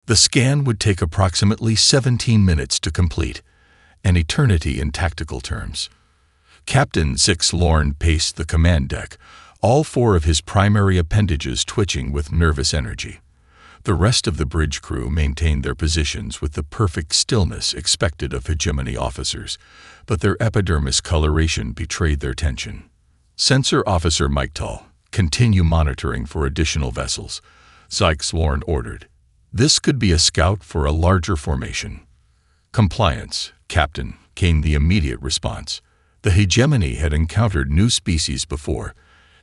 The scan would take approximately 17 minutes to complete, an eternity in tactical terms. Captain Zix Lorne paced the command deck, all four of his primary appendages twitching with nervous energy. The rest of the bridge crew maintained their positions with the perfect stillness expected of hegemony officers, but their epidermis coloration betrayed their tension. Sensor Officer Mike Tull, continue monitoring for additional vessels, Zix Lorne ordered. This could be a scout for a larger formation. Compliance, Captain, came the immediate response. The hegemony had encountered new species before,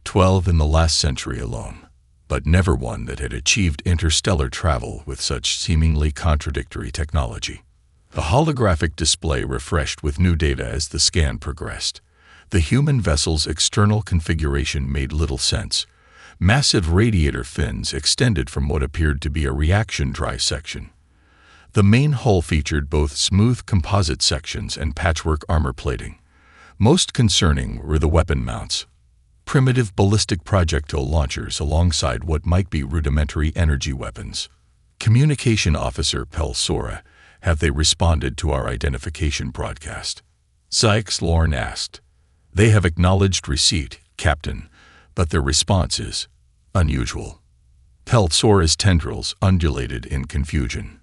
12 in the last century alone, but never one that had achieved interstellar travel with such seemingly contradictory technology. The holographic display refreshed with new data as the scan progressed. The human vessel's external configuration made little sense. Massive radiator fins extended from what appeared to be a reaction drive section. The main hull featured both smooth composite sections and patchwork armor plating. Most concerning were the weapon mounts. Primitive ballistic projectile launchers alongside what might be rudimentary energy weapons. Communication Officer Pel Sora, have they responded to our identification broadcast? Zix Lorne asked. They have acknowledged receipt, Captain, but their response is unusual. Pel Sora's tendrils undulated in confusion.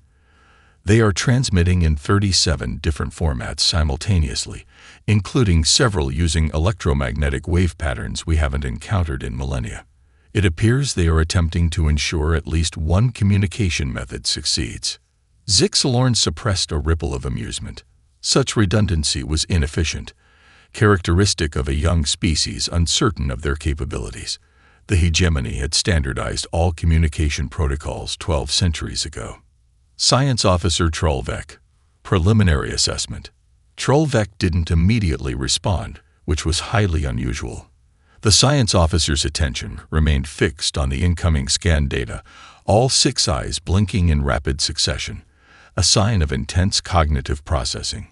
They are transmitting in 37 different formats simultaneously, including several using electromagnetic wave patterns we haven't encountered in millennia. It appears they are attempting to ensure at least one communication method succeeds. Zix Lorne suppressed a ripple of amusement. Such redundancy was inefficient, characteristic of a young species uncertain of their capabilities. The hegemony had standardized all communication protocols 12 centuries ago. Science Officer Trollvek. Preliminary assessment. Trollvek didn't immediately respond, which was highly unusual. The science officer's attention remained fixed on the incoming scan data, all 6 eyes blinking in rapid succession, a sign of intense cognitive processing.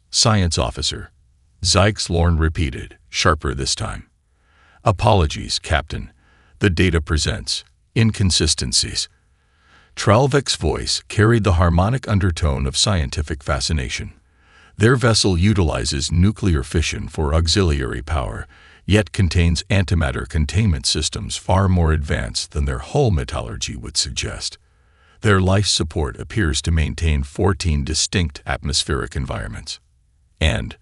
Science Officer. Zix Lorne repeated, sharper this time. Apologies, Captain. The data presents inconsistencies. Trollvek's voice carried the harmonic undertone of scientific fascination. Their vessel utilizes nuclear fission for auxiliary power, yet contains antimatter containment systems far more advanced than their hull metallurgy would suggest. Their life support appears to maintain 14 distinct atmospheric environments. And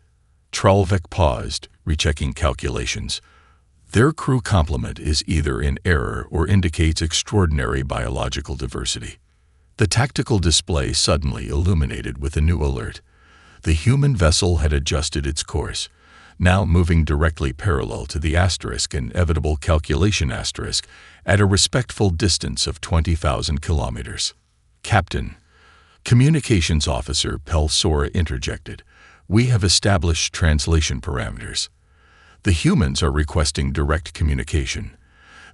Trollvek paused, rechecking calculations. Their crew complement is either in error or indicates extraordinary biological diversity. The tactical display suddenly illuminated with a new alert. The human vessel had adjusted its course, now moving directly parallel to the asterisk inevitable calculation asterisk at a respectful distance of 20,000 kilometers. Captain, Communications Officer Pel Sora interjected. We have established translation parameters. The humans are requesting direct communication.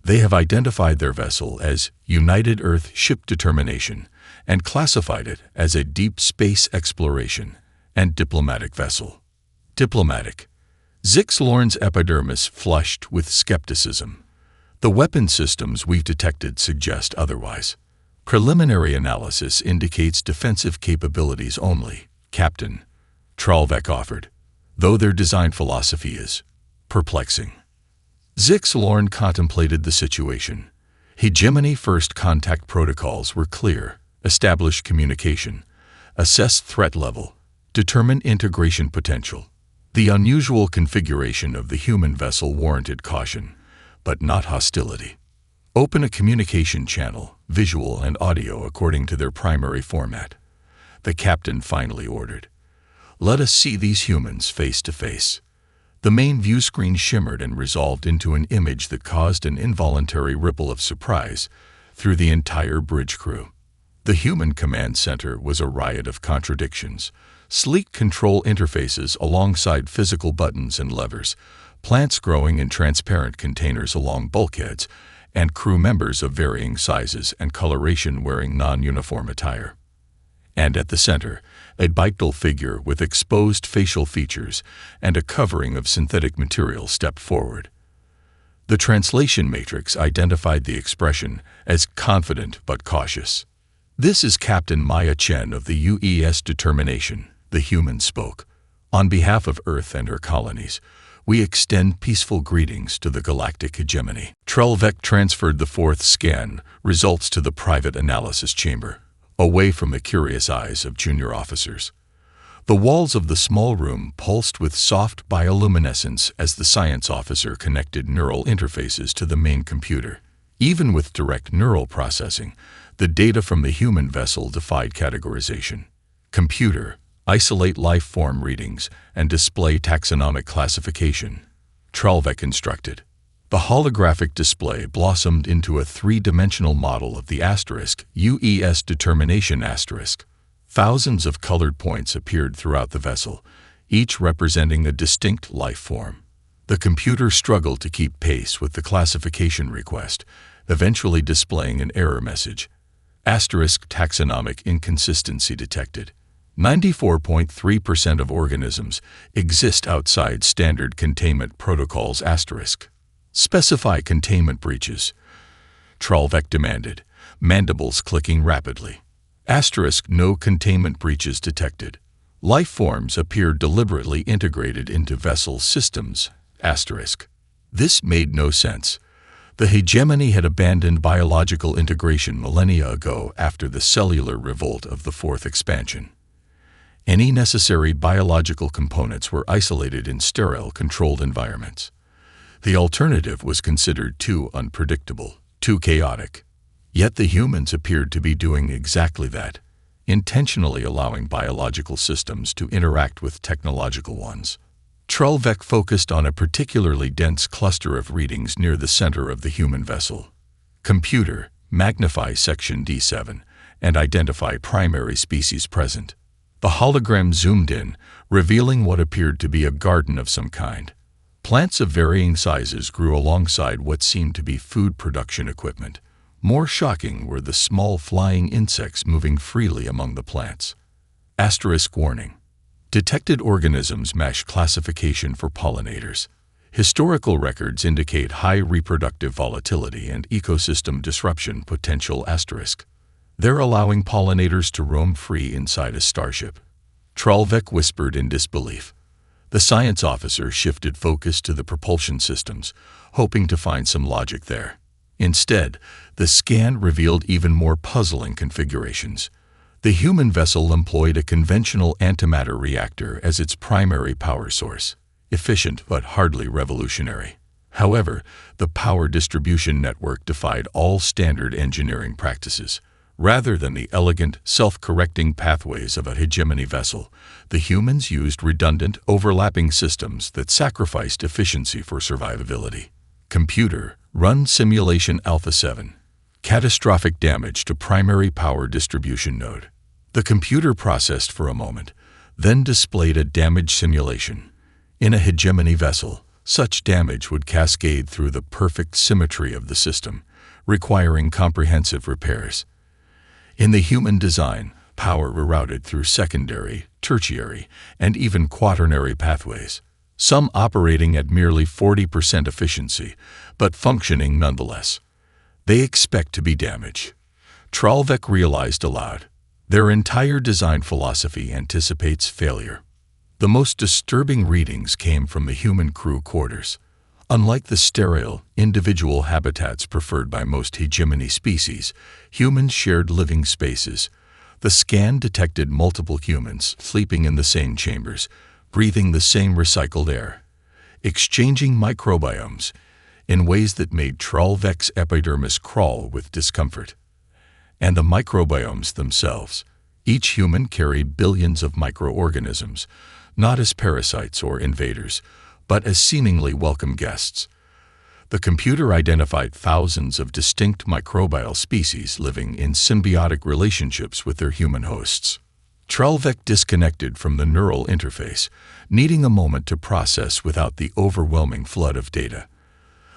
They have identified their vessel as United Earth Ship Determination and classified it as a deep space exploration and diplomatic vessel. Diplomatic. Zix Lorne's epidermis flushed with skepticism. The weapon systems we've detected suggest otherwise. Preliminary analysis indicates defensive capabilities only, Captain, Trollvek offered, though their design philosophy is perplexing. Zix Lorne contemplated the situation. Hegemony first contact protocols were clear: establish communication, assess threat level, determine integration potential. The unusual configuration of the human vessel warranted caution, but not hostility. Open a communication channel, visual and audio according to their primary format. The captain finally ordered. Let us see these humans face to face. The main view screen shimmered and resolved into an image that caused an involuntary ripple of surprise through the entire bridge crew. The human command center was a riot of contradictions. Sleek control interfaces alongside physical buttons and levers, plants growing in transparent containers along bulkheads, and crew members of varying sizes and coloration wearing non-uniform attire. And at the center, a bipedal figure with exposed facial features and a covering of synthetic material stepped forward. The translation matrix identified the expression as confident but cautious. "This is Captain Maya Chen of the UES Determination," the human spoke. "On behalf of Earth and her colonies, we extend peaceful greetings to the galactic hegemony." Trelvek transferred the fourth scan results to the private analysis chamber, away from the curious eyes of junior officers. The walls of the small room pulsed with soft bioluminescence as the science officer connected neural interfaces to the main computer. Even with direct neural processing, the data from the human vessel defied categorization. "Computer, isolate life form readings and display taxonomic classification," Trelvek instructed. The holographic display blossomed into a three-dimensional model of the asterisk UES Determination asterisk. Thousands of colored points appeared throughout the vessel, each representing a distinct life form. The computer struggled to keep pace with the classification request, eventually displaying an error message. Asterisk taxonomic inconsistency detected. 94.3% of organisms exist outside standard containment protocols asterisk. Specify containment breaches, Trelvek demanded, mandibles clicking rapidly. Asterisk no containment breaches detected. Life forms appeared deliberately integrated into vessel systems asterisk. This made no sense. The hegemony had abandoned biological integration millennia ago after the cellular revolt of the fourth expansion. Any necessary biological components were isolated in sterile, controlled environments. The alternative was considered too unpredictable, too chaotic. Yet the humans appeared to be doing exactly that, intentionally allowing biological systems to interact with technological ones. Trelvek focused on a particularly dense cluster of readings near the center of the human vessel. "Computer, magnify section D7 and identify primary species present." The hologram zoomed in, revealing what appeared to be a garden of some kind. Plants of varying sizes grew alongside what seemed to be food production equipment. More shocking were the small flying insects moving freely among the plants. Asterisk warning. Detected organisms match classification for pollinators. Historical records indicate high reproductive volatility and ecosystem disruption potential asterisk. They're allowing pollinators to roam free inside a starship. Trelvek whispered in disbelief. The science officer shifted focus to the propulsion systems, hoping to find some logic there. Instead, the scan revealed even more puzzling configurations. The human vessel employed a conventional antimatter reactor as its primary power source, efficient but hardly revolutionary. However, the power distribution network defied all standard engineering practices. Rather than the elegant, self-correcting pathways of a hegemony vessel, the humans used redundant, overlapping systems that sacrificed efficiency for survivability. "Computer, run simulation Alpha 7. Catastrophic damage to primary power distribution node." The computer processed for a moment, then displayed a damage simulation. In a hegemony vessel, such damage would cascade through the perfect symmetry of the system, requiring comprehensive repairs. In the human design, power rerouted through secondary, tertiary, and even quaternary pathways, some operating at merely 40% efficiency, but functioning nonetheless. They expect to be damaged. Trelvek realized aloud. Their entire design philosophy anticipates failure. The most disturbing readings came from the human crew quarters. Unlike the sterile, individual habitats preferred by most hegemony species, humans shared living spaces. The scan detected multiple humans sleeping in the same chambers, breathing the same recycled air, exchanging microbiomes in ways that made Trelvek's epidermis crawl with discomfort. And the microbiomes themselves. Each human carried billions of microorganisms, not as parasites or invaders, but as seemingly welcome guests. The computer identified thousands of distinct microbial species living in symbiotic relationships with their human hosts. Trelvek disconnected from the neural interface, needing a moment to process without the overwhelming flood of data.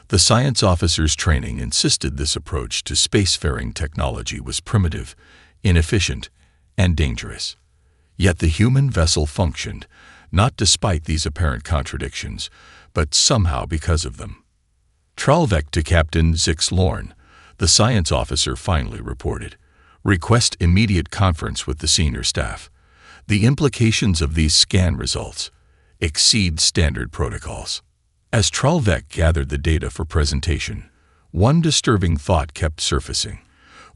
The science officer's training insisted this approach to spacefaring technology was primitive, inefficient, and dangerous. Yet the human vessel functioned, not despite these apparent contradictions, but somehow because of them. "Trelvek to Captain Zix Lorne," the science officer finally reported. Request immediate conference with the senior staff. The implications of these scan results exceed standard protocols. As Trolvec gathered the data for presentation, one disturbing thought kept surfacing.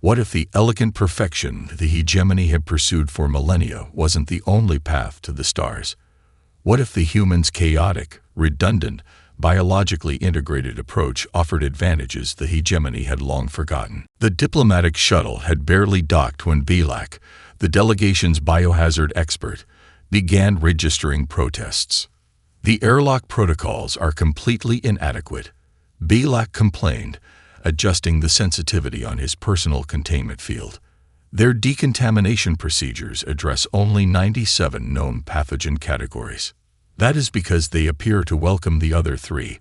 What if the elegant perfection the hegemony had pursued for millennia wasn't the only path to the stars? What if the humans' chaotic, redundant, biologically integrated approach offered advantages the hegemony had long forgotten? The diplomatic shuttle had barely docked when Belak, the delegation's biohazard expert, began registering protests. The airlock protocols are completely inadequate, Belak complained, adjusting the sensitivity on his personal containment field. Their decontamination procedures address only 97 known pathogen categories. That is because they appear to welcome the other 3,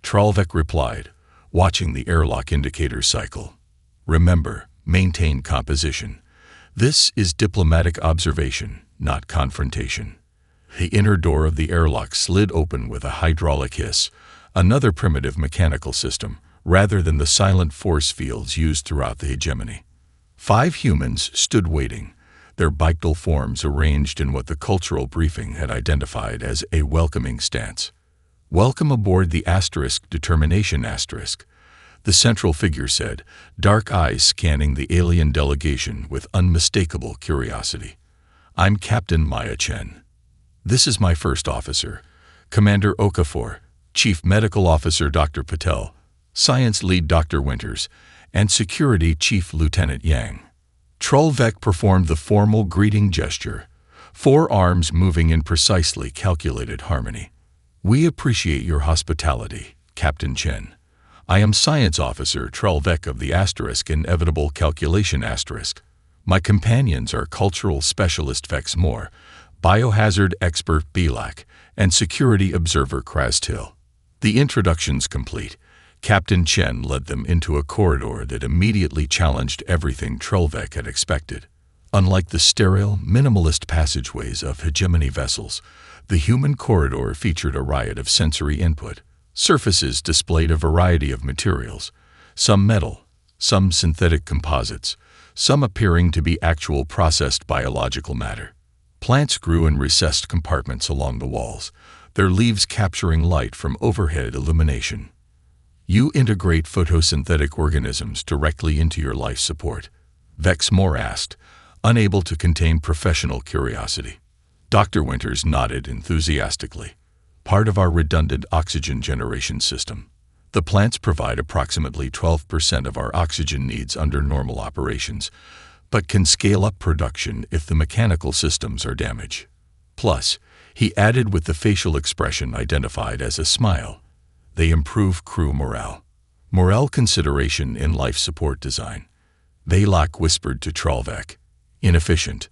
Trolvec replied, watching the airlock indicator cycle. Remember, maintain composition. This is diplomatic observation, not confrontation. The inner door of the airlock slid open with a hydraulic hiss, another primitive mechanical system, rather than the silent force fields used throughout the hegemony. 5 humans stood waiting, their bipedal forms arranged in what the cultural briefing had identified as a welcoming stance. Welcome aboard the determination asterisk, the central figure said, dark eyes scanning the alien delegation with unmistakable curiosity. I'm Captain Maya Chen. This is my first officer, Commander Okafor, Chief Medical Officer Dr. Patel, Science Lead Dr. Winters, and Security Chief Lieutenant Yang. Trolvec performed the formal greeting gesture, 4 arms moving in precisely calculated harmony. We appreciate your hospitality, Captain Chen. I am Science Officer Trolvec of the Inevitable Calculation Asterisk. My companions are Cultural Specialist Vex Moore, Biohazard Expert Belak, and Security Observer Krastil. The introductions complete, Captain Chen led them into a corridor that immediately challenged everything Trolvec had expected. Unlike the sterile, minimalist passageways of hegemony vessels, the human corridor featured a riot of sensory input. Surfaces displayed a variety of materials, some metal, some synthetic composites, some appearing to be actual processed biological matter. Plants grew in recessed compartments along the walls, their leaves capturing light from overhead illumination. You integrate photosynthetic organisms directly into your life support, Vex Moore asked, unable to contain professional curiosity. Dr. Winters nodded enthusiastically. Part of our redundant oxygen generation system. The plants provide approximately 12% of our oxygen needs under normal operations, but can scale up production if the mechanical systems are damaged. Plus, he added with the facial expression identified as a smile, they improve crew morale. Morale consideration in life support design. Belak whispered to Trolvec. Inefficient.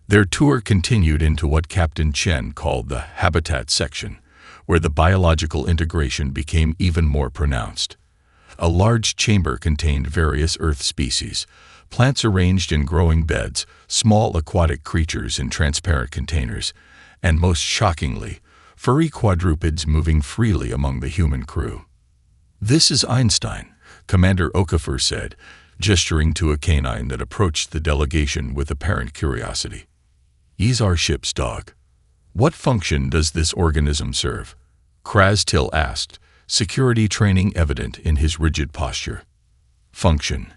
Their tour continued into what Captain Chen called the habitat section, where the biological integration became even more pronounced. A large chamber contained various Earth species, plants arranged in growing beds, small aquatic creatures in transparent containers, and most shockingly, furry quadrupeds moving freely among the human crew. This is Einstein, Commander Okafor said, gesturing to a canine that approached the delegation with apparent curiosity. He's our ship's dog. What function does this organism serve? Krastil asked, security training evident in his rigid posture. Function.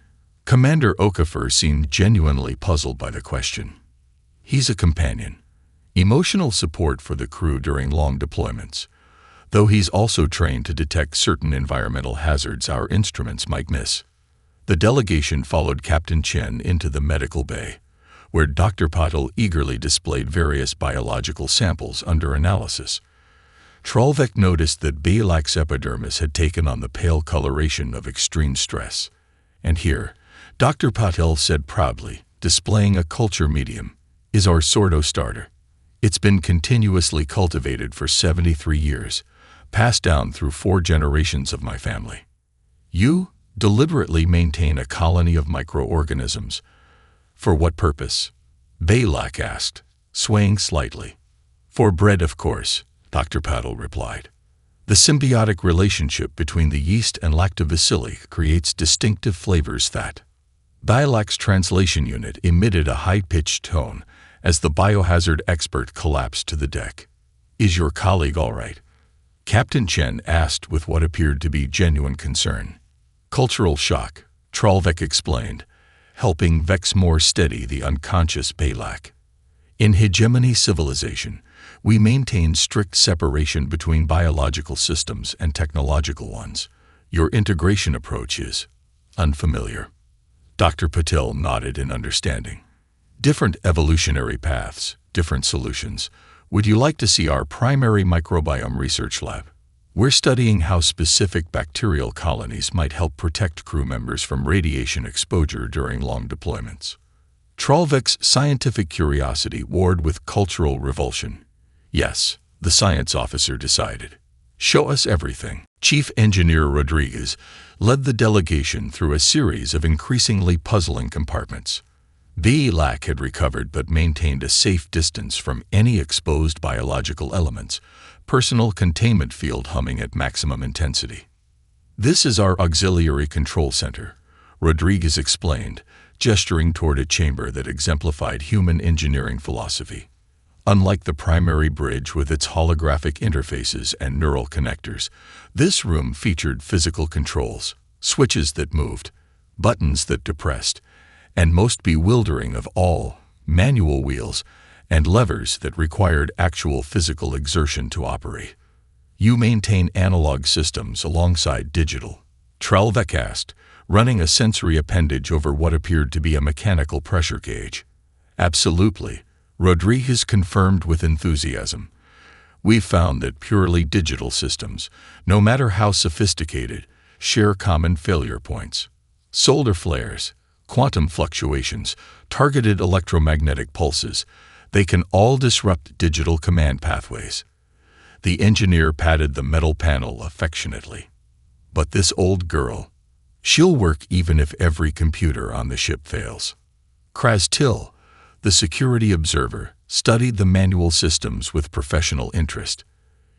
Commander Okafor seemed genuinely puzzled by the question. He's a companion. Emotional support for the crew during long deployments, though he's also trained to detect certain environmental hazards our instruments might miss. The delegation followed Captain Chen into the medical bay, where Dr. Patel eagerly displayed various biological samples under analysis. Trolvec noticed that Belak's epidermis had taken on the pale coloration of extreme stress. And here, Dr. Patel said proudly, displaying a culture medium, is our Sordo starter. It's been continuously cultivated for 73 years, passed down through 4 generations of my family. You deliberately maintain a colony of microorganisms. For what purpose? Belak asked, swaying slightly. For bread, of course, Dr. Patel replied. The symbiotic relationship between the yeast and lactobacilli creates distinctive flavors that Dialact's translation unit emitted a high-pitched tone as the biohazard expert collapsed to the deck. "Is your colleague all right?" Captain Chen asked with what appeared to be genuine concern. "Cultural shock," Trollvek explained, helping Vex more steady the unconscious Balak. "In hegemony civilization, we maintain strict separation between biological systems and technological ones. Your integration approach is unfamiliar." Dr. Patel nodded in understanding. "Different evolutionary paths, different solutions. Would you like to see our primary microbiome research lab? We're studying how specific bacterial colonies might help protect crew members from radiation exposure during long deployments." Trollvek's scientific curiosity warred with cultural revulsion. "Yes," the science officer decided. "Show us everything." Chief Engineer Rodriguez led the delegation through a series of increasingly puzzling compartments. Balak had recovered but maintained a safe distance from any exposed biological elements, personal containment field humming at maximum intensity. "This is our auxiliary control center," Rodriguez explained, gesturing toward a chamber that exemplified human engineering philosophy. Unlike the primary bridge with its holographic interfaces and neural connectors, this room featured physical controls, switches that moved, buttons that depressed, and most bewildering of all, manual wheels and levers that required actual physical exertion to operate. "You maintain analog systems alongside digital?" Trollvek asked, running a sensory appendage over what appeared to be a mechanical pressure gauge. "Absolutely," Rodriguez confirmed with enthusiasm. "We've found that purely digital systems, no matter how sophisticated, share common failure points. Solar flares, quantum fluctuations, targeted electromagnetic pulses, they can all disrupt digital command pathways." The engineer patted the metal panel affectionately. "But this old girl, she'll work even if every computer on the ship fails." Kraz Till, the security observer, studied the manual systems with professional interest.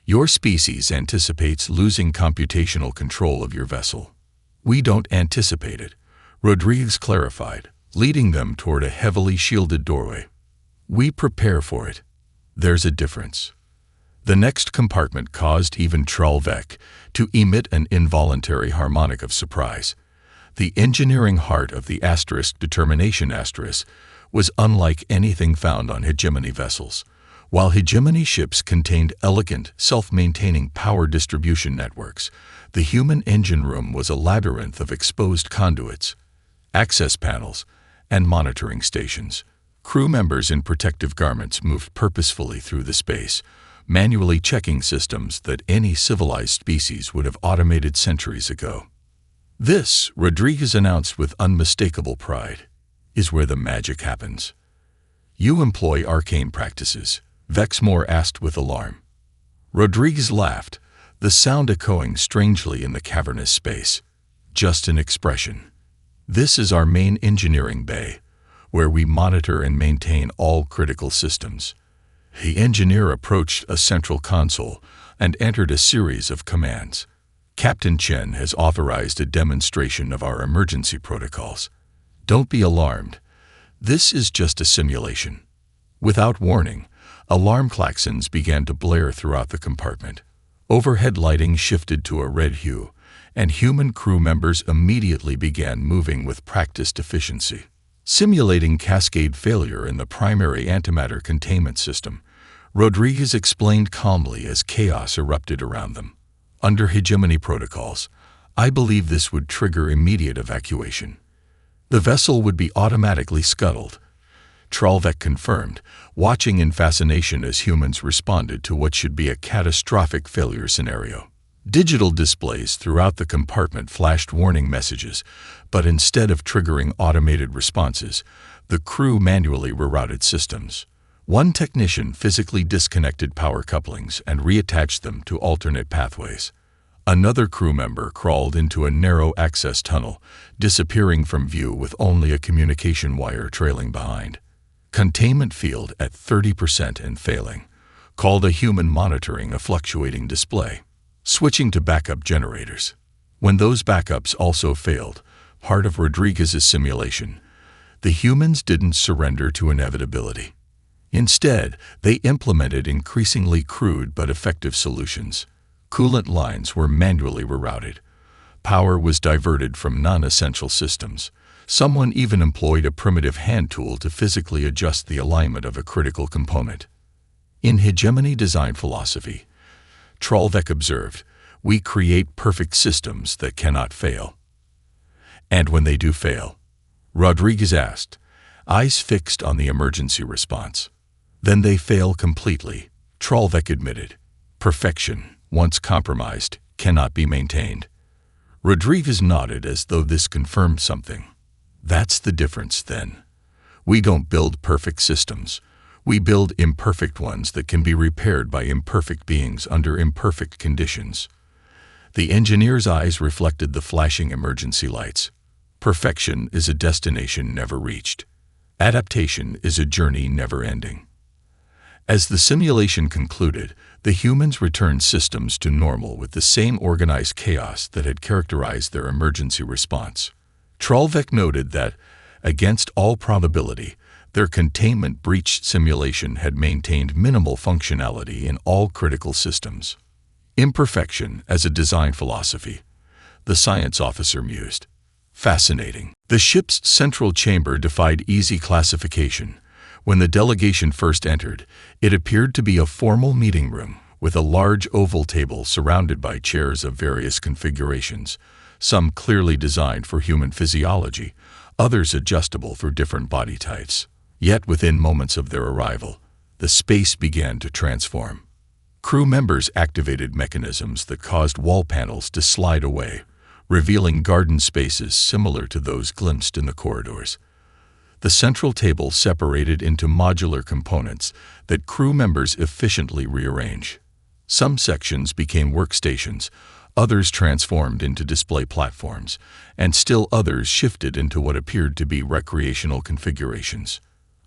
"Your species anticipates losing computational control of your vessel." "We don't anticipate it," Rodriguez clarified, leading them toward a heavily shielded doorway. "We prepare for it. There's a difference." The next compartment caused even Trollvek to emit an involuntary harmonic of surprise. The engineering heart of the determination was unlike anything found on hegemony vessels. While hegemony ships contained elegant, self-maintaining power distribution networks, the human engine room was a labyrinth of exposed conduits, access panels, and monitoring stations. Crew members in protective garments moved purposefully through the space, manually checking systems that any civilized species would have automated centuries ago. "This," Rodriguez announced with unmistakable pride, "is where the magic happens." "You employ arcane practices?" Vexmore asked with alarm. Rodriguez laughed, the sound echoing strangely in the cavernous space. "Just an expression. This is our main engineering bay, where we monitor and maintain all critical systems." The engineer approached a central console and entered a series of commands. "Captain Chen has authorized a demonstration of our emergency protocols. Don't be alarmed. This is just a simulation." Without warning, alarm klaxons began to blare throughout the compartment. Overhead lighting shifted to a red hue, and human crew members immediately began moving with practiced efficiency. Simulating cascade failure in the primary antimatter containment system, Rodriguez explained calmly as chaos erupted around them. "Under hegemony protocols, I believe this would trigger immediate evacuation. The vessel would be automatically scuttled," Trollvek confirmed, watching in fascination as humans responded to what should be a catastrophic failure scenario. Digital displays throughout the compartment flashed warning messages, but instead of triggering automated responses, the crew manually rerouted systems. One technician physically disconnected power couplings and reattached them to alternate pathways. Another crew member crawled into a narrow access tunnel, disappearing from view with only a communication wire trailing behind. Containment field at 30% and failing, called a human monitoring a fluctuating display. Switching to backup generators. When those backups also failed, heart of Rodriguez's simulation, the humans didn't surrender to inevitability. Instead, they implemented increasingly crude but effective solutions. Coolant lines were manually rerouted. Power was diverted from non-essential systems. Someone even employed a primitive hand tool to physically adjust the alignment of a critical component. In hegemony design philosophy, Trollvek observed, "We create perfect systems that cannot fail." And when they do fail, Rodriguez asked, eyes fixed on the emergency response, then they fail completely. Trollvek admitted, perfection, once compromised, cannot be maintained. Rodriguez nodded as though this confirmed something. That's the difference, then. We don't build perfect systems. We build imperfect ones that can be repaired by imperfect beings under imperfect conditions. The engineer's eyes reflected the flashing emergency lights. Perfection is a destination never reached. Adaptation is a journey never ending. As the simulation concluded, the humans returned systems to normal with the same organized chaos that had characterized their emergency response. Trollvek noted that, against all probability, their containment breach simulation had maintained minimal functionality in all critical systems. Imperfection as a design philosophy, the science officer mused. Fascinating. The ship's central chamber defied easy classification. When the delegation first entered, it appeared to be a formal meeting room with a large oval table surrounded by chairs of various configurations, some clearly designed for human physiology, others adjustable for different body types. Yet within moments of their arrival, the space began to transform. Crew members activated mechanisms that caused wall panels to slide away, revealing garden spaces similar to those glimpsed in the corridors. The central table separated into modular components that crew members efficiently rearrange. Some sections became workstations, others transformed into display platforms, and still others shifted into what appeared to be recreational configurations.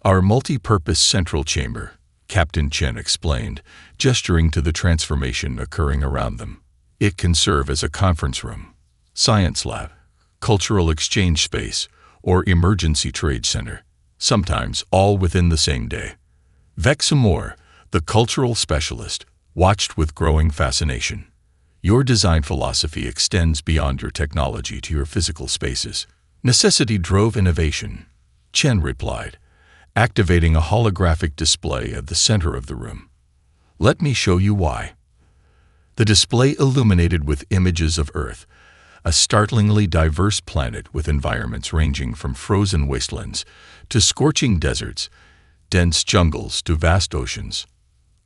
Our multi-purpose central chamber, Captain Chen explained, gesturing to the transformation occurring around them. It can serve as a conference room, science lab, cultural exchange space, or emergency trade center, sometimes all within the same day. Vexamore, the cultural specialist, watched with growing fascination. Your design philosophy extends beyond your technology to your physical spaces. Necessity drove innovation, Chen replied, activating a holographic display at the center of the room. Let me show you why. The display illuminated with images of Earth, a startlingly diverse planet with environments ranging from frozen wastelands to scorching deserts, dense jungles to vast oceans.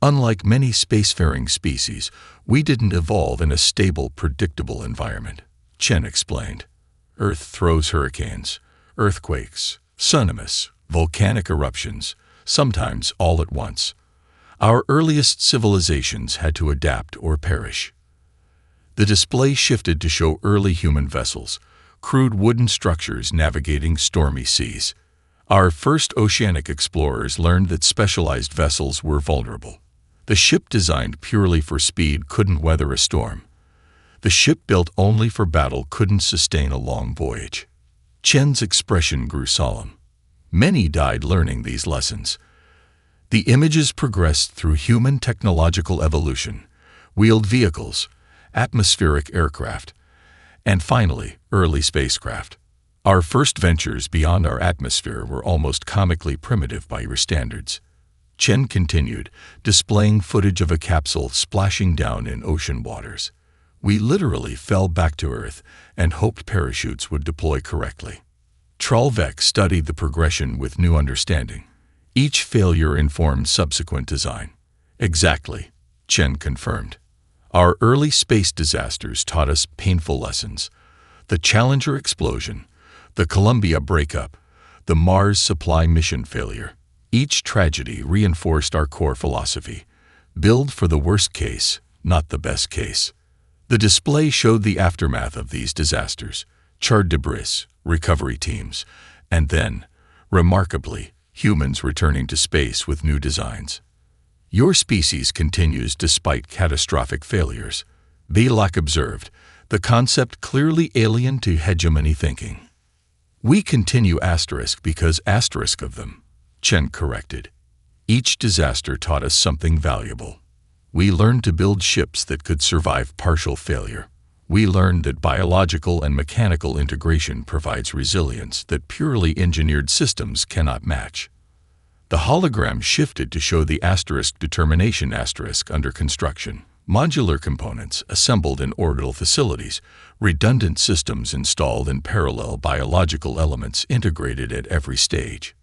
Unlike many spacefaring species, we didn't evolve in a stable, predictable environment, Chen explained. Earth throws hurricanes, earthquakes, tsunamis, volcanic eruptions, sometimes all at once. Our earliest civilizations had to adapt or perish. The display shifted to show early human vessels, crude wooden structures navigating stormy seas. Our first oceanic explorers learned that specialized vessels were vulnerable. The ship designed purely for speed couldn't weather a storm. The ship built only for battle couldn't sustain a long voyage. Chen's expression grew solemn. Many died learning these lessons. The images progressed through human technological evolution, wheeled vehicles, atmospheric aircraft, and finally, early spacecraft. Our first ventures beyond our atmosphere were almost comically primitive by your standards. Chen continued, displaying footage of a capsule splashing down in ocean waters. We literally fell back to Earth and hoped parachutes would deploy correctly. Trollvek studied the progression with new understanding. Each failure informed subsequent design. Exactly, Chen confirmed. Our early space disasters taught us painful lessons. The Challenger explosion, the Columbia breakup, the Mars supply mission failure. Each tragedy reinforced our core philosophy. Build for the worst case, not the best case. The display showed the aftermath of these disasters, charred debris, recovery teams, and then, remarkably, humans returning to space with new designs. Your species continues despite catastrophic failures. Belak observed, the concept clearly alien to hegemony thinking. We continue asterisk because asterisk of them, Chen corrected. Each disaster taught us something valuable. We learned to build ships that could survive partial failure. We learned that biological and mechanical integration provides resilience that purely engineered systems cannot match. The hologram shifted to show the asterisk determination asterisk under construction. Modular components assembled in orbital facilities, redundant systems installed in parallel, biological elements integrated at every stage.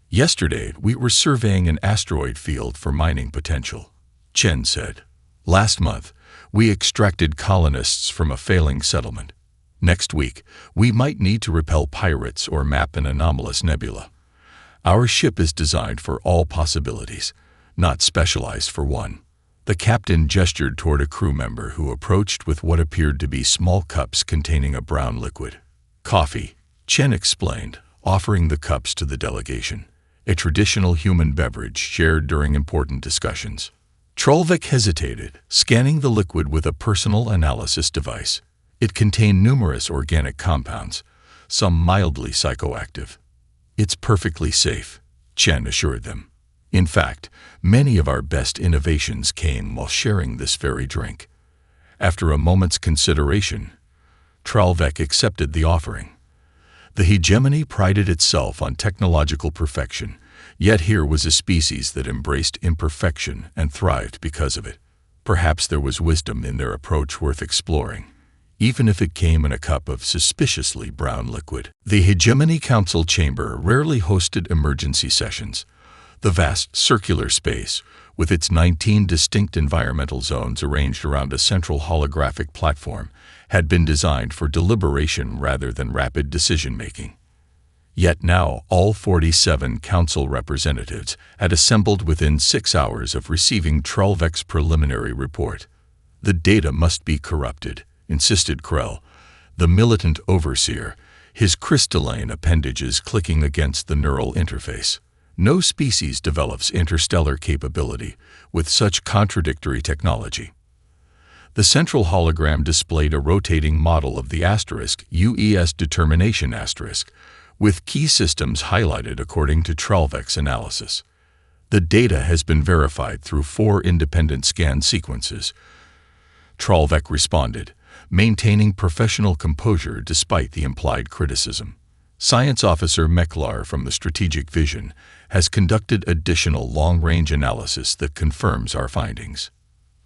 Yesterday, we were surveying an asteroid field for mining potential, Chen said. Last month, we extracted colonists from a failing settlement. Next week, we might need to repel pirates or map an anomalous nebula. Our ship is designed for all possibilities, not specialized for one. The captain gestured toward a crew member who approached with what appeared to be small cups containing a brown liquid. Coffee, Chen explained, offering the cups to the delegation, a traditional human beverage shared during important discussions. Trollvik hesitated, scanning the liquid with a personal analysis device. It contained numerous organic compounds, some mildly psychoactive. It's perfectly safe, Chen assured them. In fact, many of our best innovations came while sharing this very drink. After a moment's consideration, Trollvik accepted the offering. The hegemony prided itself on technological perfection, yet here was a species that embraced imperfection and thrived because of it. Perhaps there was wisdom in their approach worth exploring, even if it came in a cup of suspiciously brown liquid. The Hegemony Council chamber rarely hosted emergency sessions. The vast circular space, with its 19 distinct environmental zones arranged around a central holographic platform, had been designed for deliberation rather than rapid decision-making. Yet now all 47 council representatives had assembled within 6 hours of receiving Trollvik's preliminary report. The data must be corrupted, insisted Krell, the militant overseer, his crystalline appendages clicking against the neural interface. No species develops interstellar capability with such contradictory technology. The central hologram displayed a rotating model of the asterisk UES determination asterisk, with key systems highlighted according to Trollvik's analysis. The data has been verified through 4 independent scan sequences, Trollvik responded, maintaining professional composure despite the implied criticism. Science Officer Meklar from the Strategic Vision has conducted additional long-range analysis that confirms our findings.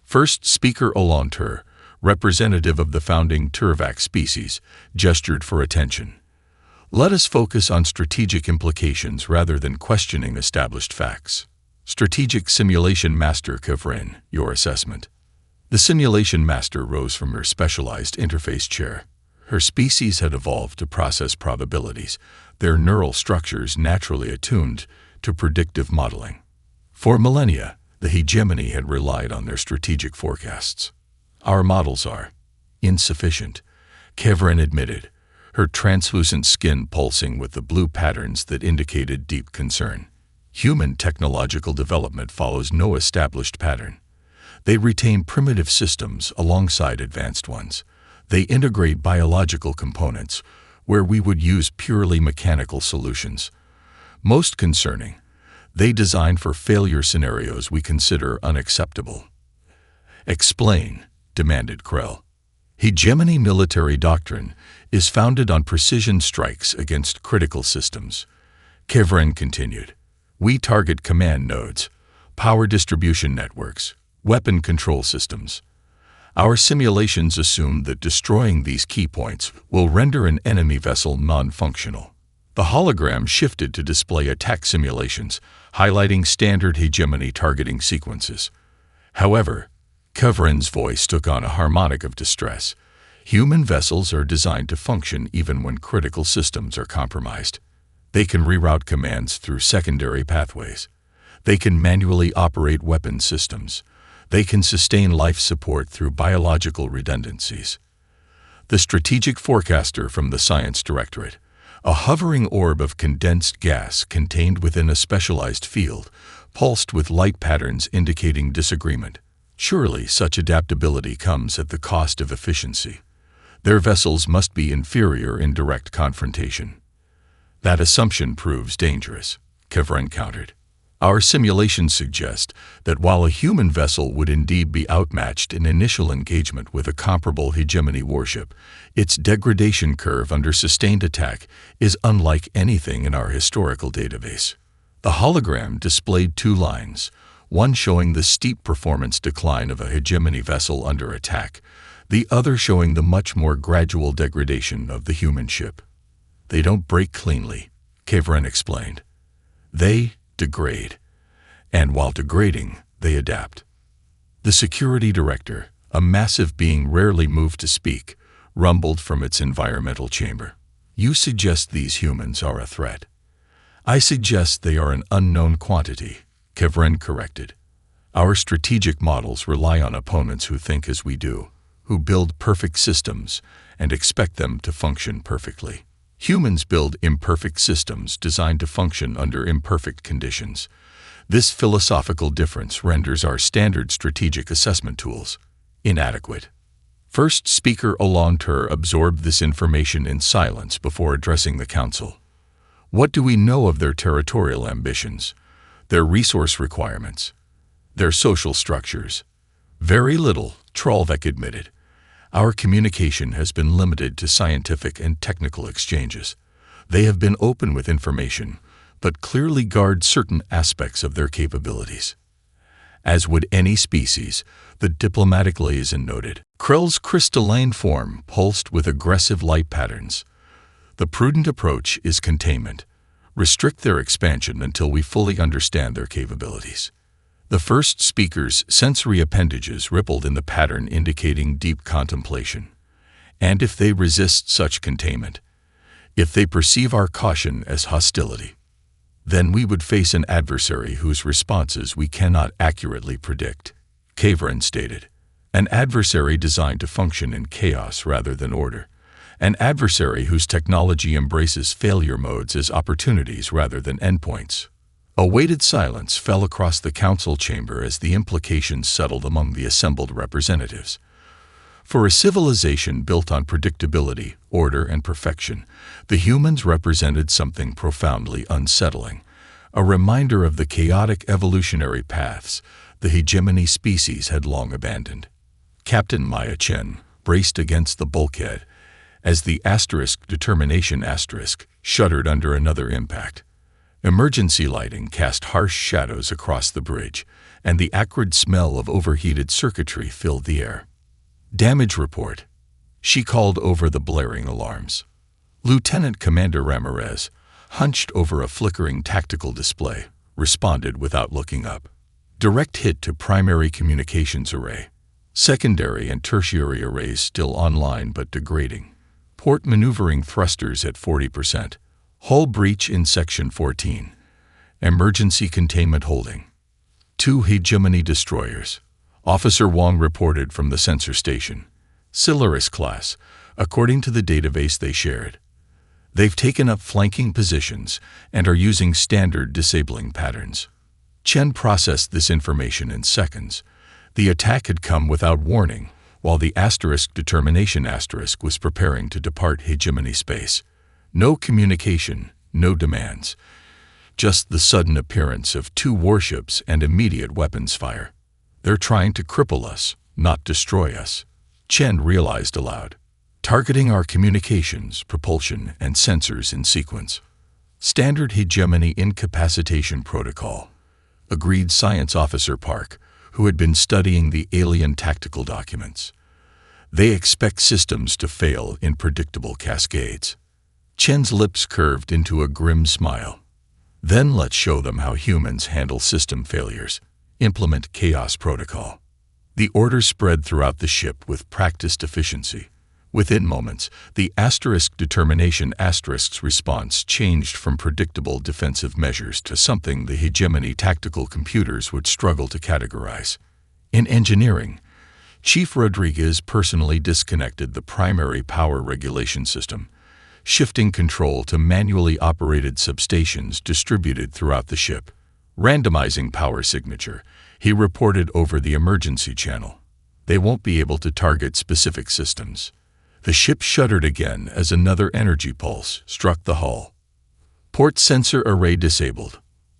First Speaker Olantur, representative of the founding Turvak species, gestured for attention. Let us focus on strategic implications rather than questioning established facts. Strategic Simulation Master Kavrin, your assessment. The Simulation Master rose from her specialized interface chair. Her species had evolved to process probabilities, their neural structures naturally attuned to predictive modeling. For millennia, the hegemony had relied on their strategic forecasts. Our models are insufficient, Kevrin admitted, her translucent skin pulsing with the blue patterns that indicated deep concern. Human technological development follows no established pattern. They retain primitive systems alongside advanced ones. They integrate biological components where we would use purely mechanical solutions. Most concerning, they design for failure scenarios we consider unacceptable. Explain, demanded Krell. Hegemony military doctrine is founded on precision strikes against critical systems. Kevrin continued. We target command nodes, power distribution networks, weapon control systems. Our simulations assume that destroying these key points will render an enemy vessel non-functional. The hologram shifted to display attack simulations, highlighting standard hegemony targeting sequences. However, Kevrin's voice took on a harmonic of distress. Human vessels are designed to function even when critical systems are compromised. They can reroute commands through secondary pathways. They can manually operate weapon systems. They can sustain life support through biological redundancies. The strategic forecaster from the Science Directorate, a hovering orb of condensed gas contained within a specialized field, pulsed with light patterns indicating disagreement. Surely such adaptability comes at the cost of efficiency. Their vessels must be inferior in direct confrontation. That assumption proves dangerous, Kevren countered. Our simulations suggest that while a human vessel would indeed be outmatched in initial engagement with a comparable hegemony warship, its degradation curve under sustained attack is unlike anything in our historical database. The hologram displayed two lines, one showing the steep performance decline of a hegemony vessel under attack, the other showing the much more gradual degradation of the human ship. They don't break cleanly, Kevren explained. They degrade, and while degrading, they adapt. The security director, a massive being rarely moved to speak, rumbled from its environmental chamber. You suggest these humans are a threat. I suggest they are an unknown quantity, Kevren corrected. Our strategic models rely on opponents who think as we do, who build perfect systems and expect them to function perfectly. Humans build imperfect systems designed to function under imperfect conditions. This philosophical difference renders our standard strategic assessment tools inadequate. First Speaker Olantur absorbed this information in silence before addressing the council. What do we know of their territorial ambitions, their resource requirements, their social structures? Very little, Trollvek admitted. Our communication has been limited to scientific and technical exchanges. They have been open with information, but clearly guard certain aspects of their capabilities. As would any species, the diplomatic liaison noted, Krell's crystalline form pulsed with aggressive light patterns. The prudent approach is containment. Restrict their expansion until we fully understand their capabilities. The first speaker's sensory appendages rippled in the pattern indicating deep contemplation. And if they resist such containment, if they perceive our caution as hostility, then we would face an adversary whose responses we cannot accurately predict, Kevren stated. An adversary designed to function in chaos rather than order. An adversary whose technology embraces failure modes as opportunities rather than endpoints. A weighted silence fell across the council chamber as the implications settled among the assembled representatives. For a civilization built on predictability, order, and perfection, the humans represented something profoundly unsettling, a reminder of the chaotic evolutionary paths the hegemony species had long abandoned. Captain Maya Chen braced against the bulkhead as the determination shuddered under another impact. Emergency lighting cast harsh shadows across the bridge, and the acrid smell of overheated circuitry filled the air. Damage report. She called over the blaring alarms. Lieutenant Commander Ramirez, hunched over a flickering tactical display, responded without looking up. Direct hit to primary communications array. Secondary and tertiary arrays still online but degrading. Port maneuvering thrusters at 40%. Hull breach in Section 14. Emergency containment holding. 2 hegemony destroyers. Officer Wong reported from the sensor station. Solaris class, according to the database they shared. They've taken up flanking positions and are using standard disabling patterns. Chen processed this information in seconds. The attack had come without warning, while the determination was preparing to depart hegemony space. No communication, no demands. Just the sudden appearance of 2 warships and immediate weapons fire. They're trying to cripple us, not destroy us, Chen realized aloud. Targeting our communications, propulsion, and sensors in sequence. Standard hegemony incapacitation protocol, agreed Science Officer Park, who had been studying the alien tactical documents. They expect systems to fail in predictable cascades. Chen's lips curved into a grim smile. Then let's show them how humans handle system failures. Implement chaos protocol. The order spread throughout the ship with practiced efficiency. Within moments, the determination response changed from predictable defensive measures to something the hegemony tactical computers would struggle to categorize. In engineering, Chief Rodriguez personally disconnected the primary power regulation system, shifting control to manually operated substations distributed throughout the ship. Randomizing power signature, he reported over the emergency channel. They won't be able to target specific systems. The ship shuddered again as another energy pulse struck the hull. Port sensor array disabled,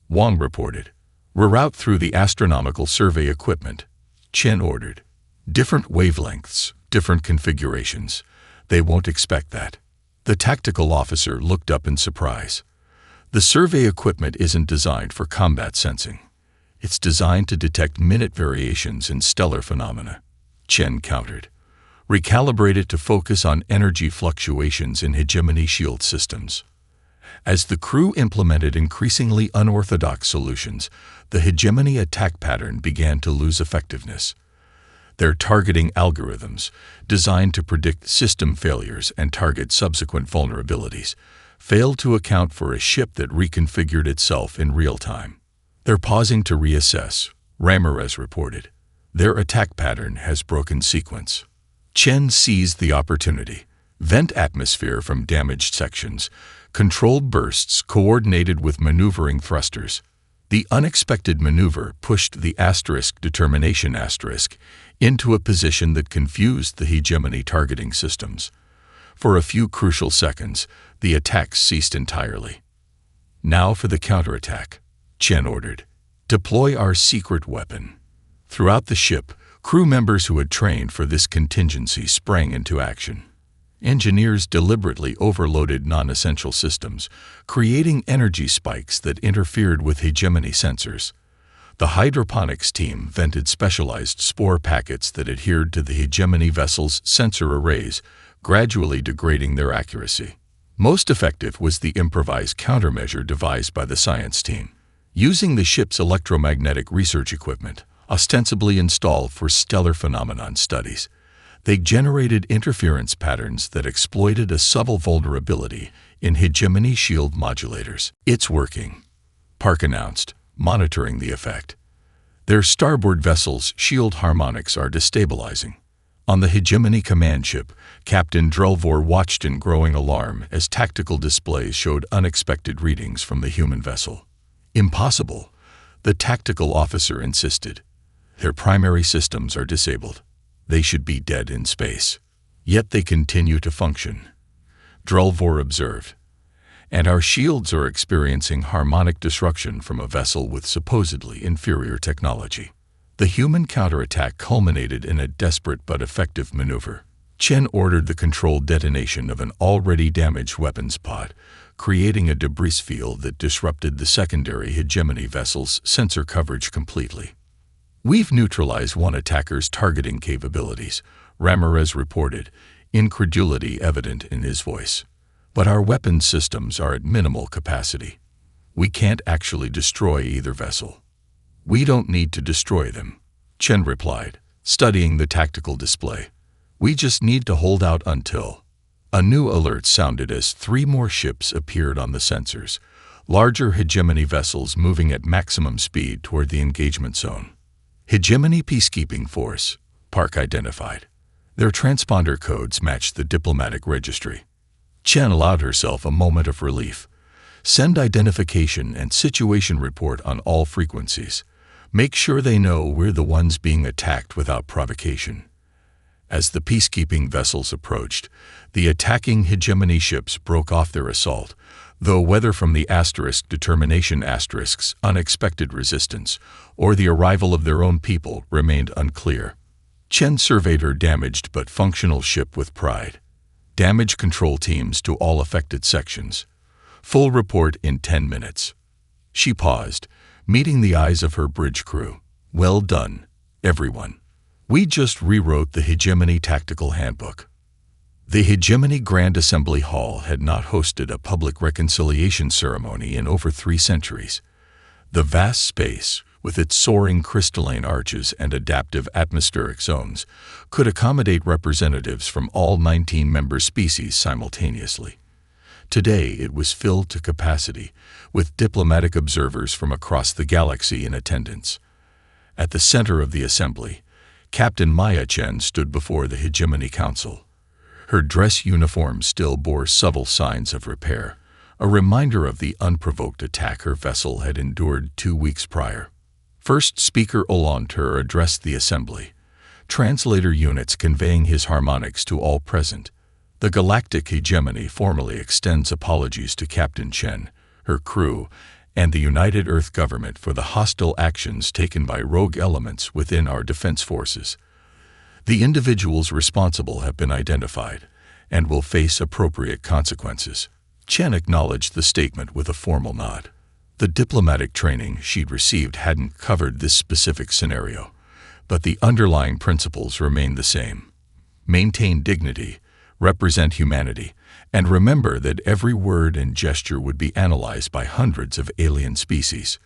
Wang reported. Reroute through the astronomical survey equipment, Chen ordered. Different wavelengths, different configurations. They won't expect that. The tactical officer looked up in surprise. The survey equipment isn't designed for combat sensing. It's designed to detect minute variations in stellar phenomena, Chen countered. Recalibrate it to focus on energy fluctuations in hegemony shield systems. As the crew implemented increasingly unorthodox solutions, the hegemony attack pattern began to lose effectiveness. Their targeting algorithms, designed to predict system failures and target subsequent vulnerabilities, failed to account for a ship that reconfigured itself in real time. They're pausing to reassess, Ramirez reported. Their attack pattern has broken sequence. Chen seized the opportunity. Vent atmosphere from damaged sections, controlled bursts coordinated with maneuvering thrusters. The unexpected maneuver pushed the determination into a position that confused the hegemony targeting systems. For a few crucial seconds, the attacks ceased entirely. Now for the counterattack, Chen ordered. Deploy our secret weapon. Throughout the ship, crew members who had trained for this contingency sprang into action. Engineers deliberately overloaded non-essential systems, creating energy spikes that interfered with hegemony sensors. The hydroponics team vented specialized spore packets that adhered to the hegemony vessel's sensor arrays, gradually degrading their accuracy. Most effective was the improvised countermeasure devised by the science team. Using the ship's electromagnetic research equipment, ostensibly installed for stellar phenomenon studies, they generated interference patterns that exploited a subtle vulnerability in hegemony shield modulators. It's working, Park announced, monitoring the effect. Their starboard vessel's shield harmonics are destabilizing. On the hegemony command ship, Captain Drelvor watched in growing alarm as tactical displays showed unexpected readings from the human vessel. Impossible, the tactical officer insisted. Their primary systems are disabled. They should be dead in space. Yet they continue to function, Drelvor observed. And our shields are experiencing harmonic disruption from a vessel with supposedly inferior technology. The human counterattack culminated in a desperate but effective maneuver. Chen ordered the controlled detonation of an already damaged weapons pod, creating a debris field that disrupted the secondary hegemony vessel's sensor coverage completely. We've neutralized one attacker's targeting capabilities, Ramirez reported, incredulity evident in his voice. But our weapons systems are at minimal capacity. We can't actually destroy either vessel. We don't need to destroy them, Chen replied, studying the tactical display. We just need to hold out until. A new alert sounded as 3 more ships appeared on the sensors, larger hegemony vessels moving at maximum speed toward the engagement zone. Hegemony Peacekeeping Force, Park identified. Their transponder codes matched the diplomatic registry. Chen allowed herself a moment of relief. Send identification and situation report on all frequencies. Make sure they know we're the ones being attacked without provocation. As the peacekeeping vessels approached, the attacking hegemony ships broke off their assault, though whether from the determination unexpected resistance or the arrival of their own people remained unclear. Chen surveyed her damaged but functional ship with pride. Damage control teams to all affected sections. Full report in 10 minutes. She paused, meeting the eyes of her bridge crew. Well done, everyone. We just rewrote the Hegemony Tactical Handbook. The Hegemony Grand Assembly Hall had not hosted a public reconciliation ceremony in over 3 centuries. The vast space, with its soaring crystalline arches and adaptive atmospheric zones, could accommodate representatives from all 19 member species simultaneously. Today it was filled to capacity, with diplomatic observers from across the galaxy in attendance. At the center of the assembly, Captain Maya Chen stood before the Hegemony Council. Her dress uniform still bore subtle signs of repair, a reminder of the unprovoked attack her vessel had endured 2 weeks prior. First Speaker Olantur addressed the assembly, translator units conveying his harmonics to all present. The Galactic Hegemony formally extends apologies to Captain Chen, her crew, and the United Earth government for the hostile actions taken by rogue elements within our defense forces. The individuals responsible have been identified and will face appropriate consequences. Chen acknowledged the statement with a formal nod. The diplomatic training she'd received hadn't covered this specific scenario, but the underlying principles remained the same. Maintain dignity, represent humanity, and remember that every word and gesture would be analyzed by hundreds of alien species.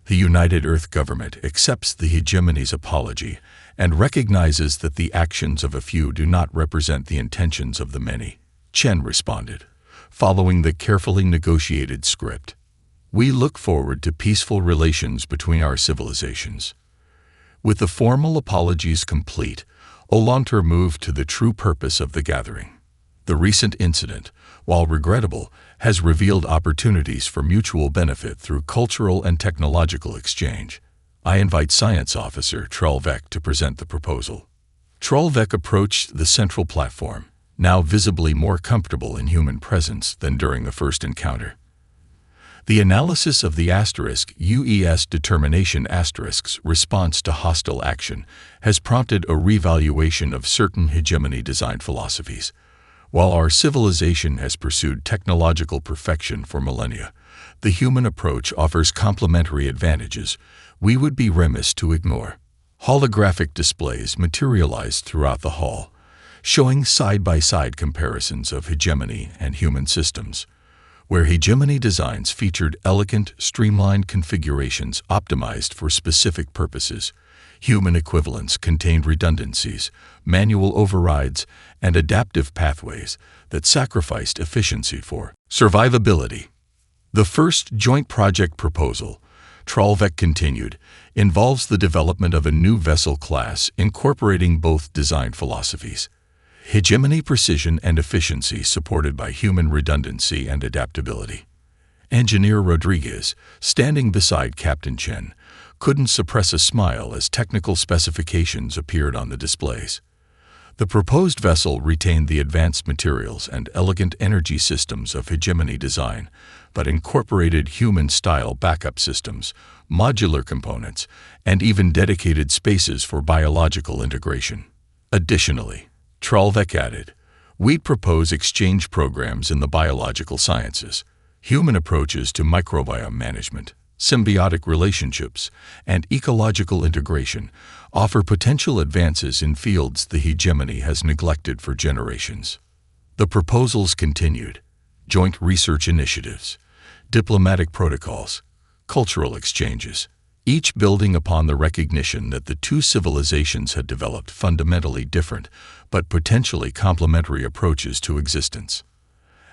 The United Earth government accepts the hegemony's apology and recognizes that the actions of a few do not represent the intentions of the many, Chen responded, following the carefully negotiated script. We look forward to peaceful relations between our civilizations. With the formal apologies complete, Olanter moved to the true purpose of the gathering. The recent incident, while regrettable, has revealed opportunities for mutual benefit through cultural and technological exchange. I invite Science Officer Trollvek to present the proposal. Trollvek approached the central platform, now visibly more comfortable in human presence than during the first encounter. The analysis of the *UES determination response to hostile action has prompted a revaluation of certain hegemony design philosophies. While our civilization has pursued technological perfection for millennia, the human approach offers complementary advantages we would be remiss to ignore. Holographic displays materialized throughout the hall, showing side-by-side comparisons of hegemony and human systems. Where hegemony designs featured elegant, streamlined configurations optimized for specific purposes, human equivalents contained redundancies, manual overrides, and adaptive pathways that sacrificed efficiency for survivability. The first joint project proposal, Trollvek continued, involves the development of a new vessel class incorporating both design philosophies. Hegemony, precision, and efficiency supported by human redundancy and adaptability. Engineer Rodriguez, standing beside Captain Chen, couldn't suppress a smile as technical specifications appeared on the displays. The proposed vessel retained the advanced materials and elegant energy systems of hegemony design, but incorporated human-style backup systems, modular components, and even dedicated spaces for biological integration. Additionally, Trollvek added, we'd propose exchange programs in the biological sciences, human approaches to microbiome management, symbiotic relationships, and ecological integration offer potential advances in fields the hegemony has neglected for generations. The proposals continued: joint research initiatives, diplomatic protocols, cultural exchanges, each building upon the recognition that the two civilizations had developed fundamentally different but potentially complementary approaches to existence.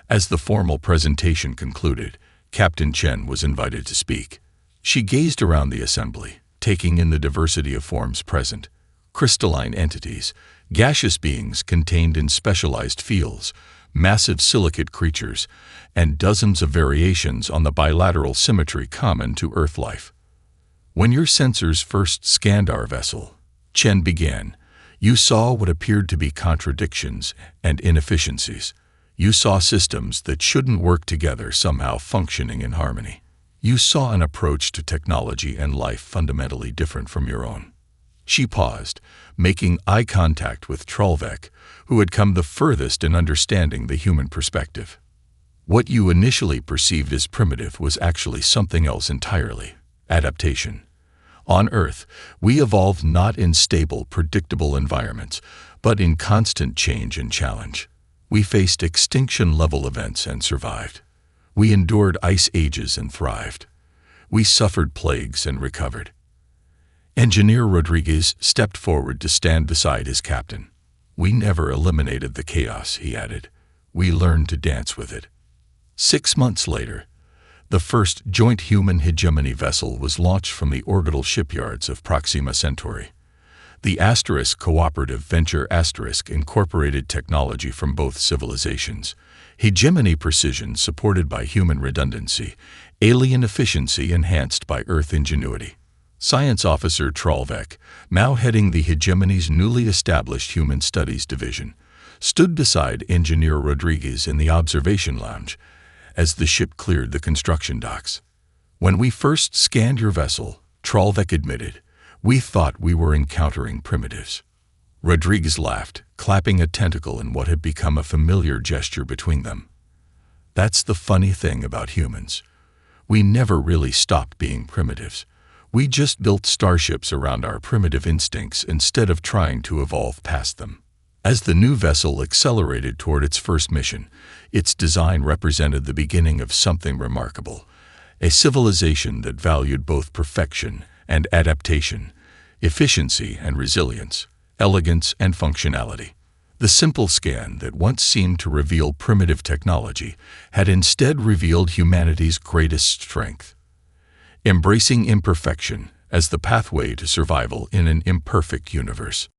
As the formal presentation concluded, Captain Chen was invited to speak. She gazed around the assembly, taking in the diversity of forms present: crystalline entities, gaseous beings contained in specialized fields, massive silicate creatures, and dozens of variations on the bilateral symmetry common to Earth life. When your sensors first scanned our vessel, Chen began, you saw what appeared to be contradictions and inefficiencies. You saw systems that shouldn't work together somehow functioning in harmony. You saw an approach to technology and life fundamentally different from your own. She paused, making eye contact with Trollvek, who had come the furthest in understanding the human perspective. What you initially perceived as primitive was actually something else entirely: adaptation. On Earth, we evolved not in stable, predictable environments, but in constant change and challenge. We faced extinction-level events and survived. We endured ice ages and thrived. We suffered plagues and recovered. Engineer Rodriguez stepped forward to stand beside his captain. We never eliminated the chaos, he added. We learned to dance with it. 6 months later, the first joint human hegemony vessel was launched from the orbital shipyards of Proxima Centauri. The * cooperative venture * incorporated technology from both civilizations: hegemony precision supported by human redundancy, alien efficiency enhanced by Earth ingenuity. Science Officer Trollvek, now heading the hegemony's newly established Human Studies Division, stood beside Engineer Rodriguez in the observation lounge. as the ship cleared the construction docks. "When we first scanned your vessel," Trollvek admitted, "we thought we were encountering primitives." Rodriguez laughed, clapping a tentacle in what had become a familiar gesture between them. "That's the funny thing about humans. We never really stopped being primitives. We just built starships around our primitive instincts instead of trying to evolve past them." As the new vessel accelerated toward its first mission, its design represented the beginning of something remarkable, a civilization that valued both perfection and adaptation, efficiency and resilience, elegance and functionality. The simple scan that once seemed to reveal primitive technology had instead revealed humanity's greatest strength, embracing imperfection as the pathway to survival in an imperfect universe.